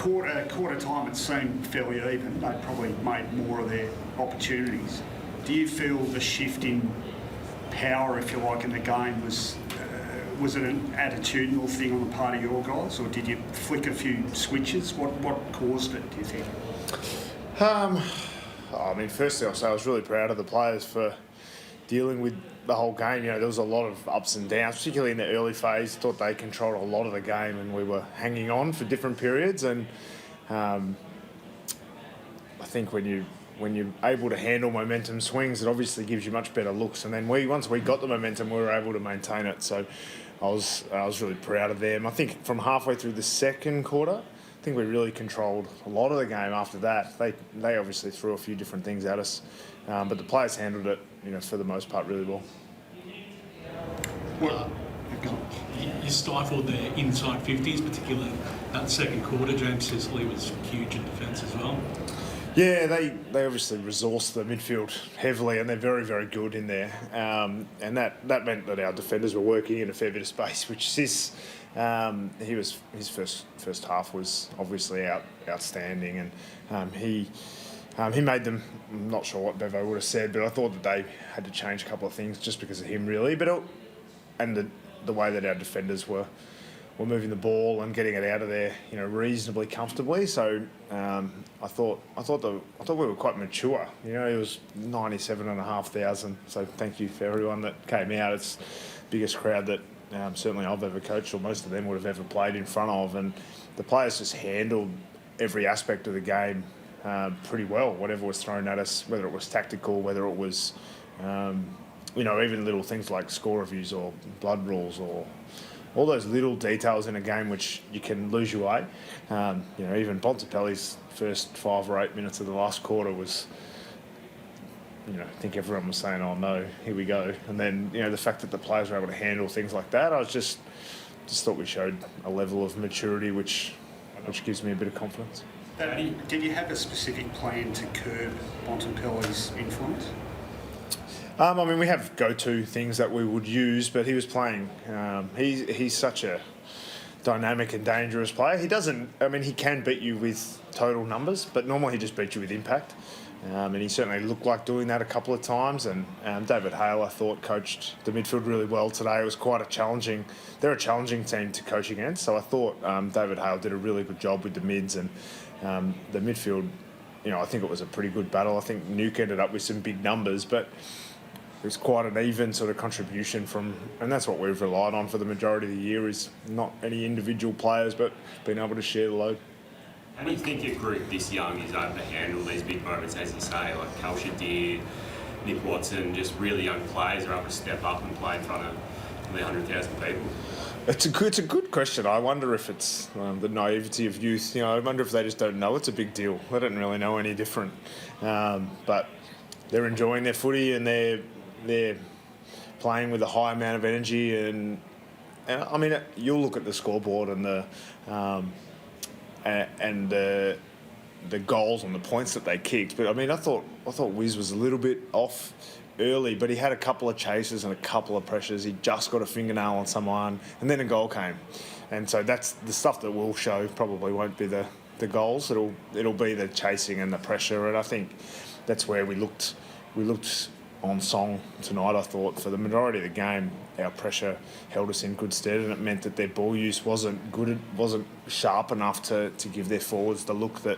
quarter time it seemed fairly even. They probably made more of their opportunities. Do you feel the shift in power, if you like, in the game was it an attitudinal thing on the part of your guys, or did you flick a few switches? What caused it, do you think? Firstly, I'll say I was really proud of the players for dealing with the whole game. There was a lot of ups and downs, particularly in the early phase. Thought they controlled a lot of the game, and we were hanging on for different periods. And I think when you're able to handle momentum swings, it obviously gives you much better looks. And then once we got the momentum, we were able to maintain it. So I was really proud of them. I think from halfway through the second quarter, I think we really controlled a lot of the game. After that, they obviously threw a few different things at us, but the players handled it, for the most part, really well. You stifled their inside 50s, particularly that second quarter. James Sicily was huge in defence as well. Yeah, they obviously resourced the midfield heavily, and they're very, very good in there. And that meant that our defenders were working in a fair bit of space, which his first half was obviously outstanding, and he made them. I'm not sure what Bevo would have said, but I thought that they had to change a couple of things just because of him, really. But the way that our defenders were moving the ball and getting it out of there, reasonably comfortably. So I thought we were quite mature. It was 97,500. So thank you for everyone that came out. It's the biggest crowd that certainly I've ever coached, or most of them would have ever played in front of. And the players just handled every aspect of the game pretty well. Whatever was thrown at us, whether it was tactical, whether it was even little things like score reviews or blood rules or all those little details in a game which you can lose your way. Even Bontempelli's first 5 or 8 minutes of the last quarter was, I think everyone was saying, "Oh no, here we go." And then, the fact that the players were able to handle things like that, I was just thought we showed a level of maturity which gives me a bit of confidence. Did you have a specific plan to curb Bontempelli's influence? We have go-to things that we would use, but he was playing. He's such a dynamic and dangerous player. He can beat you with total numbers, but normally he just beats you with impact. And he certainly looked like doing that a couple of times. And David Hale, I thought, coached the midfield really well today. It was quite they're a challenging team to coach against. So I thought David Hale did a really good job with the mids and the midfield. I think it was a pretty good battle. I think Nuke ended up with some big numbers, but it's quite an even sort of contribution and that's what we've relied on for the majority of the year, is not any individual players, but being able to share the load. How do you think a group this young is able to handle these big moments, as you say, like Kalshir, Nick Watson, just really young players are able to step up and play in front of 100,000 people? It's a good question. I wonder if it's the naivety of youth. I wonder if they just don't know it's a big deal. They don't really know any different. But they're enjoying their footy, and they're playing with a high amount of energy, and you'll look at the scoreboard and the goals and the points that they kicked. But I thought Wiz was a little bit off early, but he had a couple of chases and a couple of pressures. He just got a fingernail on someone, and then a goal came. And so that's the stuff that will show. Probably won't be the goals. It'll be the chasing and the pressure. And I think that's where we looked on song tonight. I thought for the majority of the game, our pressure held us in good stead, and it meant that their ball use wasn't sharp enough to give their forwards the look that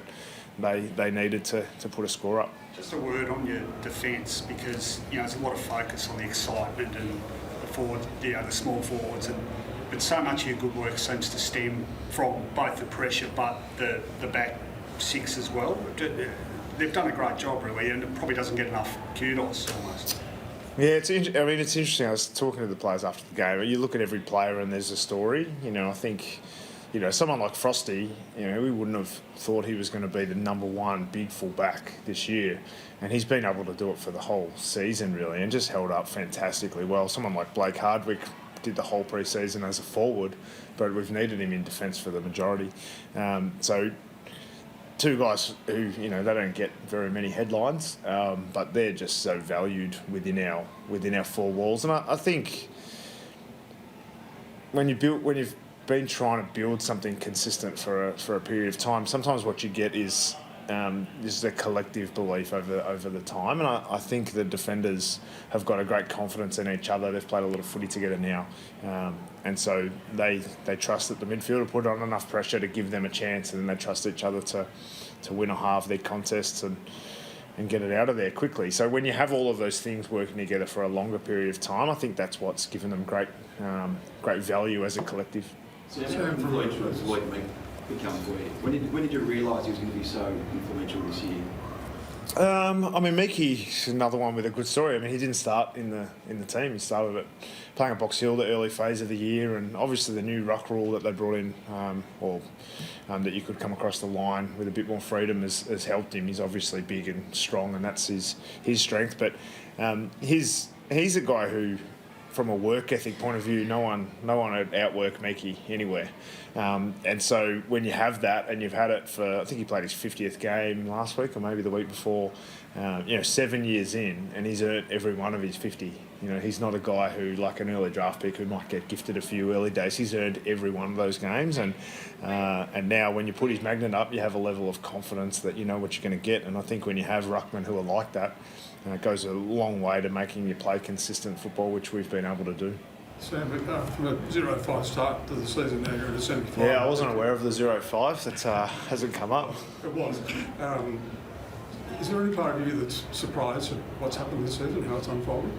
they needed to put a score up. Just a word on your defence, because there's a lot of focus on the excitement and the forward, the small forwards, but so much of your good work seems to stem from both the pressure but the back six as well. They've done a great job, really, and it probably doesn't get enough kudos almost. Yeah, it's interesting. I was talking to the players after the game. You look at every player and there's a story. I think, someone like Frosty, we wouldn't have thought he was going to be the number one big fullback this year. And he's been able to do it for the whole season, really, and just held up fantastically well. Someone like Blake Hardwick did the whole pre-season as a forward, but we've needed him in defence for the majority. So two guys who, they don't get very many headlines, but they're just so valued within our four walls. And I think when you've been trying to build something consistent for a period of time, sometimes what you get is just a collective belief over the time, and I think the defenders have got a great confidence in each other. They've played a lot of footy together now, and so they trust that the midfielder put on enough pressure to give them a chance, and then they trust each other to win a half their contests and get it out of there quickly. So when you have all of those things working together for a longer period of time, I think that's what's given them great value as a collective. So how influential has Lloyd become for you? When did you realise he was going to be so influential this year? I mean, Meekie's another one with a good story. I mean, he didn't start in the team. He started playing at Box Hill the early phase of the year, and obviously the new ruck rule that they brought in, that you could come across the line with a bit more freedom has helped him. He's obviously big and strong, and that's his strength. But he's a guy who, from a work ethic point of view, no one would outwork Meekie anywhere. And so when you have that, and you've had it for, I think he played his 50th game last week or maybe the week before, 7 years in, and he's earned every one of his 50. He's not a guy who, like an early draft pick, who might get gifted a few early days. He's earned every one of those games, and now when you put his magnet up, you have a level of confidence that you know what you're going to get. And I think when you have ruckmen who are like that, it goes a long way to making you play consistent football, which we've been able to do. Sam, from a 0-5 start to the season, now you're at a 75. Yeah, I wasn't aware of the 0-5. That hasn't come up. It was. Is there any part of you that's surprised at what's happened this season, how it's unfolded?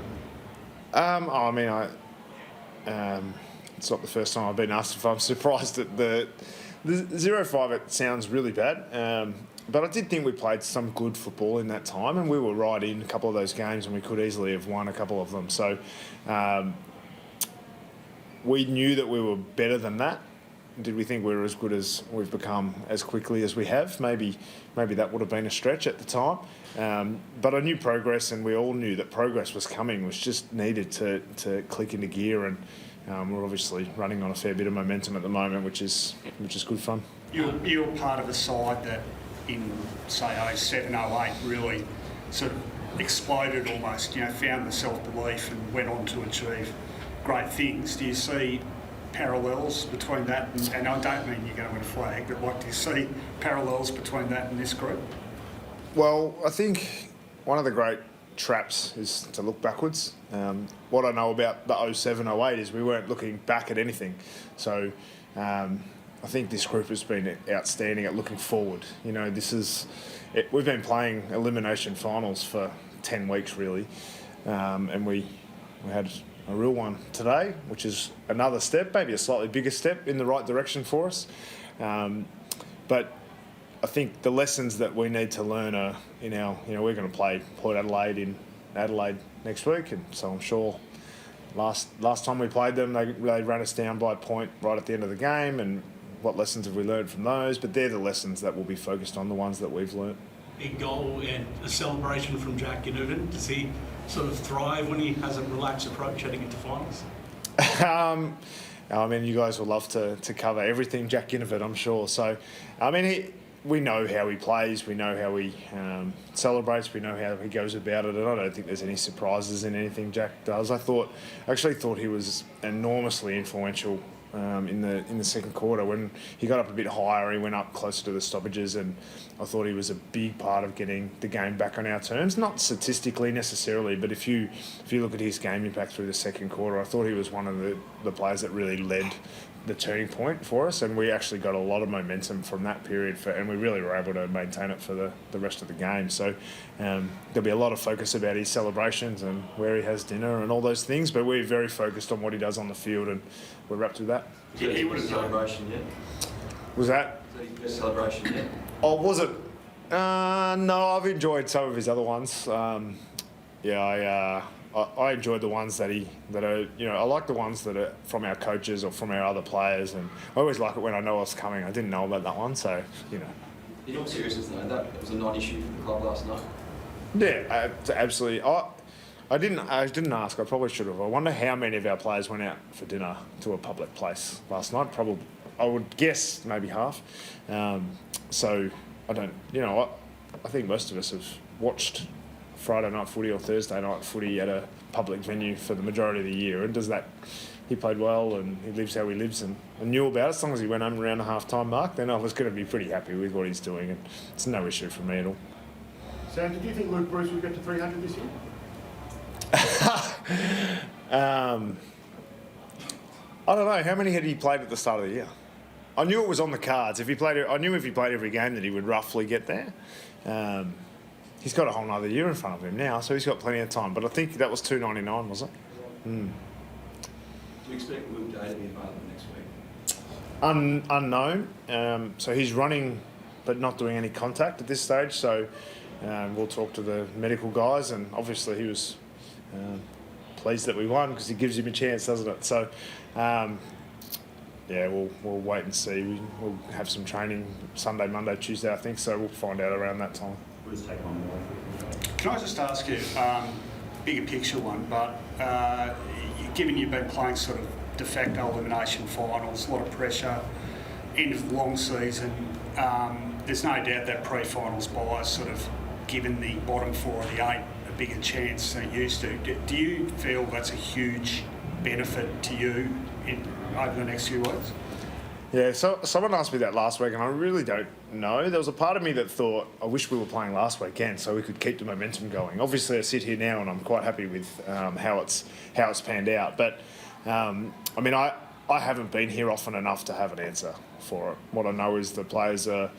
It's not the first time I've been asked if I'm surprised at the 0-5. It sounds really bad. But I did think we played some good football in that time, and we were right in a couple of those games, and we could easily have won a couple of them. So we knew that we were better than that. Did we think we were as good as we've become as quickly as we have? Maybe that would have been a stretch at the time. But I knew progress, and we all knew that progress was coming. Was just needed to click into gear, and we're obviously running on a fair bit of momentum at the moment, which is good fun. You're part of a side that in, say, 07, 08 really sort of exploded almost, found the self-belief and went on to achieve great things. Do you see parallels between that, and I don't mean you're going to win a flag, but do you see parallels between that and this group? Well, I think one of the great traps is to look backwards. What I know about the 07, 08 is we weren't looking back at anything. So I think this group has been outstanding at looking forward. We've been playing elimination finals for 10 weeks really, and we had a real one today, which is another step, maybe a slightly bigger step in the right direction for us. But I think the lessons that we need to learn are we're going to play Port Adelaide in Adelaide next week, and so I'm sure last time we played them, they ran us down by a point right at the end of the game, and what lessons have we learned from those? But they're the lessons that we'll be focused on, the ones that we've learned. Big goal and a celebration from Jack Ginnivan. Does he sort of thrive when he has a relaxed approach heading into finals? You guys will love to cover everything Jack Ginnivan, I'm sure. So, we know how he plays, we know how he celebrates, we know how he goes about it, and I don't think there's any surprises in anything Jack does. I actually thought he was enormously influential in the second quarter when he got up a bit higher. He went up closer to the stoppages, and I thought he was a big part of getting the game back on our terms. Not statistically necessarily, but if you look at his game impact through the second quarter, I thought he was one of the players that really led the turning point for us, and we actually got a lot of momentum from that period, and we really were able to maintain it for the rest of the game. So there'll be a lot of focus about his celebrations and where he has dinner and all those things, but we're very focused on what he does on the field, and we're wrapped with that. Is that his best celebration yet? Was that? Is that his best celebration yet? Oh, was it? No, I've enjoyed some of his other ones. I enjoyed the ones that are, I like the ones that are from our coaches or from our other players, and I always like it when I know what's coming. I didn't know about that one, so, In all seriousness though, that was a non-issue for the club last night? Yeah, absolutely. I didn't ask, I probably should have. I wonder how many of our players went out for dinner to a public place last night. Probably, I would guess maybe half. So, I don't, I think most of us have watched Friday night footy or Thursday night footy at a public venue for the majority of the year, and does that he played well and he lives how he lives and I knew about it. As long as he went home around the half-time mark, then I was going to be pretty happy with what he's doing, and it's no issue for me at all. Sam, did you think Luke Bruce would get to 300 this year? I don't know. How many had he played at the start of the year? I knew it was on the cards. I knew if he played every game that he would roughly get there. He's got a whole other year in front of him now, so he's got plenty of time. But I think that was 299, was it? Do you expect Luke Day to be available next week? Unknown. So he's running, but not doing any contact at this stage. So we'll talk to the medical guys, and obviously he was pleased that we won because it gives him a chance, doesn't it? So. Yeah, we'll wait and see. We'll have some training Sunday, Monday, Tuesday, I think. So we'll find out around that time. Can I just ask you, bigger picture one, but given you've been playing sort of de facto elimination finals, a lot of pressure, end of the long season, there's no doubt that pre-finals bias sort of given the bottom four of the eight a bigger chance than it used to. Do you feel that's a huge benefit to you over the next few weeks? Yeah, so someone asked me that last week, and I really don't know. There was a part of me that thought, I wish we were playing last weekend so we could keep the momentum going. Obviously, I sit here now and I'm quite happy with how it's panned out. But, I mean, I haven't been here often enough to have an answer for it. What I know is the players are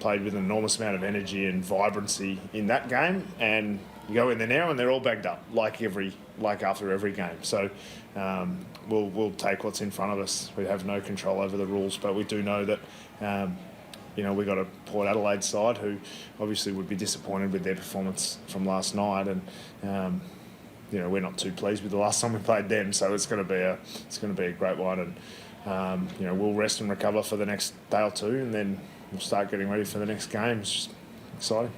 played with an enormous amount of energy and vibrancy in that game, and you go in there now and they're all bagged up, like after every game. So we'll take what's in front of us. We have no control over the rules, but we do know that we got a Port Adelaide side who obviously would be disappointed with their performance from last night, and we're not too pleased with the last time we played them. So it's going to be a great one, and we'll rest and recover for the next day or two, and then we'll start getting ready for the next game. It's just exciting.